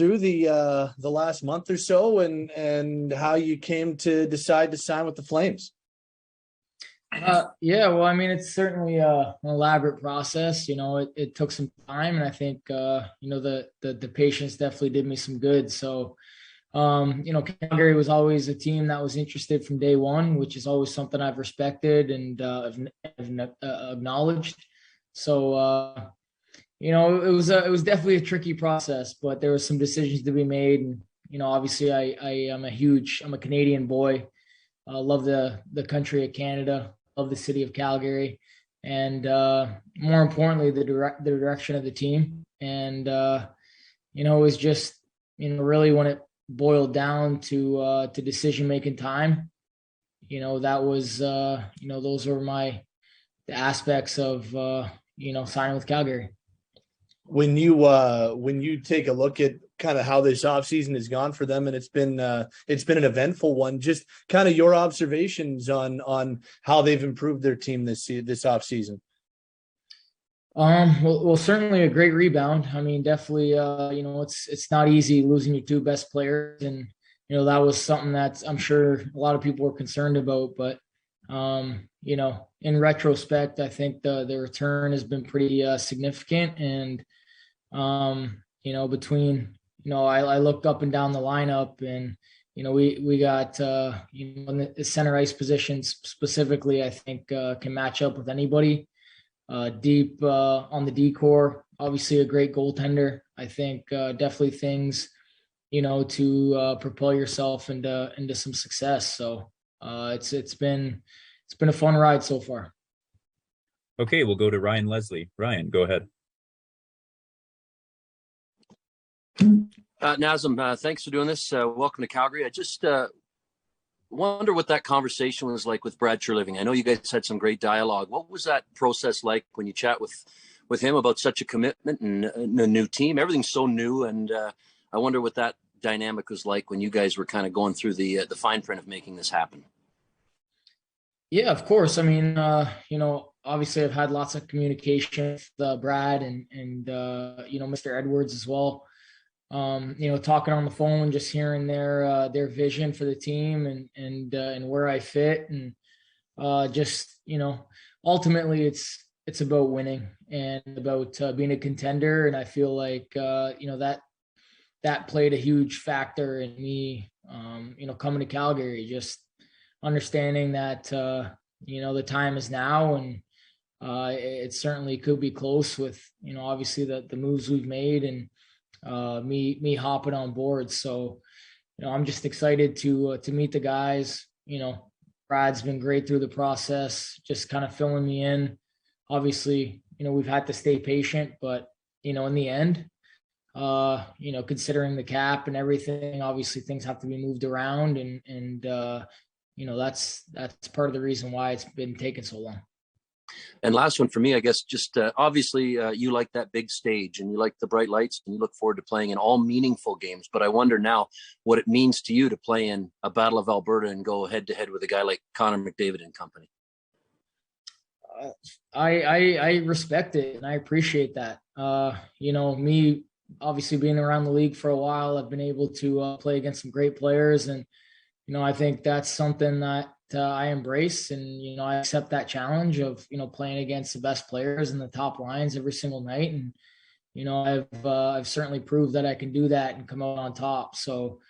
through the last month or so and how you came to decide to sign with the Flames? Yeah, well, I mean, it's certainly an elaborate process. It took some time, and I think the patience definitely did me some good. So, Calgary was always a team that was interested from day one, which is always something I've respected and acknowledged. So, it was definitely a tricky process, but there were some decisions to be made, and obviously, I'm a Canadian boy. Love the country of Canada, love the city of Calgary, and more importantly, the direction of the team. And it was just really when it boiled down to decision making time. That was those were the aspects of signing with Calgary. When you take a look at kind of how this offseason has gone for them, and it's been an eventful one, just kind of your observations on how they've improved their team this offseason. Well, certainly a great rebound. I mean, definitely, it's not easy losing your two best players, and that was something that I'm sure a lot of people were concerned about. But in retrospect, I think the return has been pretty significant, and between I looked up and down the lineup, and we got in the center ice positions specifically, I think can match up with anybody. Deep on the D-core, obviously a great goaltender. I think definitely things to propel yourself into some success. So it's been a fun ride so far. Okay, we'll go to Ryan Leslie. Ryan, go ahead. Nazem, thanks for doing this. Welcome to Calgary. I just wonder what that conversation was like with Brad Treliving. I know you guys had some great dialogue. What was that process like when you chat with him about such a commitment and a new team? Everything's so new, and I wonder what that dynamic was like when you guys were kind of going through the fine print of making this happen. Yeah, of course. I mean, obviously I've had lots of communication with Brad and Mr. Edwards as well. Talking on the phone, just hearing their vision for the team and where I fit, and ultimately it's about winning and about being a contender. And I feel like that played a huge factor in me coming to Calgary, just understanding that the time is now, and it certainly could be close with obviously the moves we've made, and me hopping on board. So I'm just excited to meet the guys. Brad's been great through the process, just kind of filling me in. Obviously, we've had to stay patient, but in the end, considering the cap and everything, obviously things have to be moved around, and that's part of the reason why it's been taking so long. And last one for me, I guess, just obviously you like that big stage and you like the bright lights and you look forward to playing in all meaningful games. But I wonder now what it means to you to play in a Battle of Alberta and go head to head with a guy like Connor McDavid and company. I respect it and I appreciate that. Me obviously being around the league for a while, I've been able to play against some great players, and I think that's something that I embrace, and I accept that challenge of playing against the best players in the top lines every single night, and I've certainly proved that I can do that and come out on top. So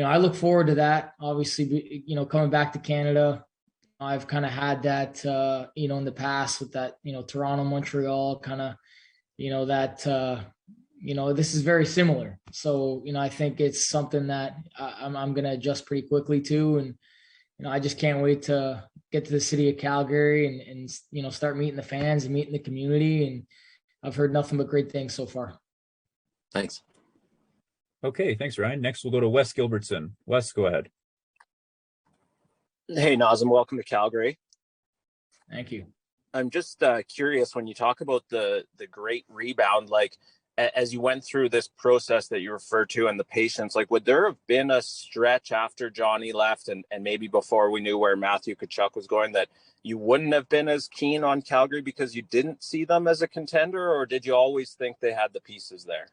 I look forward to that. Obviously, coming back to Canada, I've kind of had that in the past with that Toronto, Montreal kind of that this is very similar. So I think it's something that I'm going to adjust pretty quickly to, and I just can't wait to get to the city of Calgary and start meeting the fans and meeting the community. And I've heard nothing but great things so far. Thanks. Okay, thanks, Ryan. Next, we'll go to Wes Gilbertson. Wes, go ahead. Hey, Nazem, welcome to Calgary. Thank you. I'm just curious, when you talk about the great rebound, like as you went through this process that you referred to and the patience, like would there have been a stretch after Johnny left and maybe before we knew where Matthew Tkachuk was going that you wouldn't have been as keen on Calgary because you didn't see them as a contender, or did you always think they had the pieces there?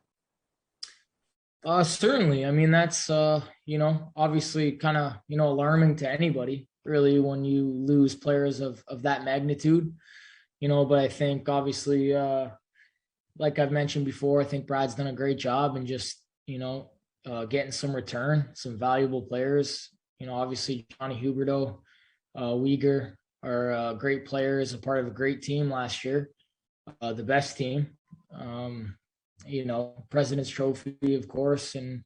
Certainly. I mean, that's, obviously kind of, alarming to anybody really when you lose players of that magnitude, but I think obviously, like I've mentioned before, I think Brad's done a great job in just, getting some return, some valuable players. Obviously Johnny Huberto, Uyghur are great players, a part of a great team last year, the best team. Um, President's Trophy, of course, and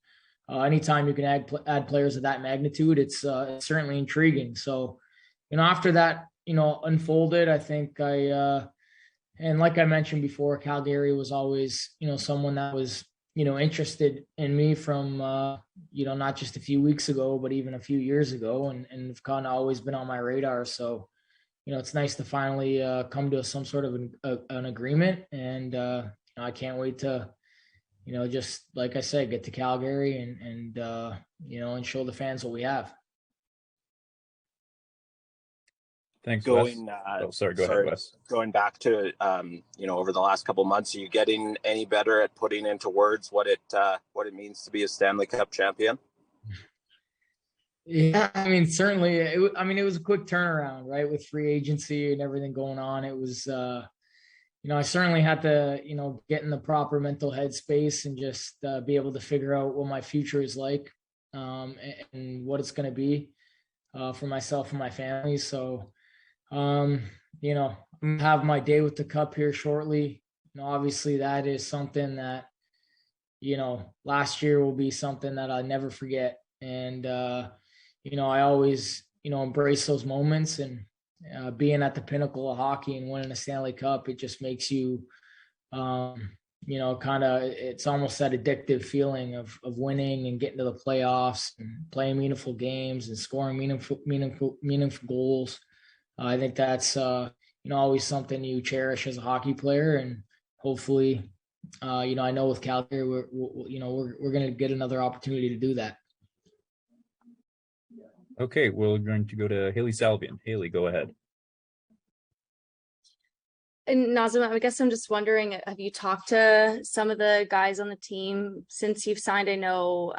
anytime you can add players of that magnitude, it's certainly intriguing. So, after that, unfolded, I think and like I mentioned before, Calgary was always, someone that was, interested in me from, not just a few weeks ago, but even a few years ago, and have kind of always been on my radar. So, it's nice to finally come to some sort of an agreement, and I can't wait to, just like I said, get to Calgary and show the fans what we have. Thanks, Going, Wes. Sorry, go ahead, Wes. Going back to, over the last couple of months, are you getting any better at putting into words what it means to be a Stanley Cup champion? Yeah, I mean, certainly. It was a quick turnaround, right, with free agency and everything going on. It was, I certainly had to, get in the proper mental headspace and just be able to figure out what my future is like, and what it's going to be for myself and my family. So, I'm gonna have my day with the cup here shortly. Obviously that is something that, last year will be something that I'll never forget. And, I always, embrace those moments, and being at the pinnacle of hockey and winning a Stanley Cup, it just makes you, kind of, it's almost that addictive feeling of winning and getting to the playoffs and playing meaningful games and scoring meaningful goals. I think that's, always something you cherish as a hockey player, and hopefully, I know with Calgary, we're going to get another opportunity to do that. Okay, we're going to go to Haley Salvian. Haley, go ahead. And Nazem, I guess I'm just wondering, have you talked to some of the guys on the team since you've signed? I know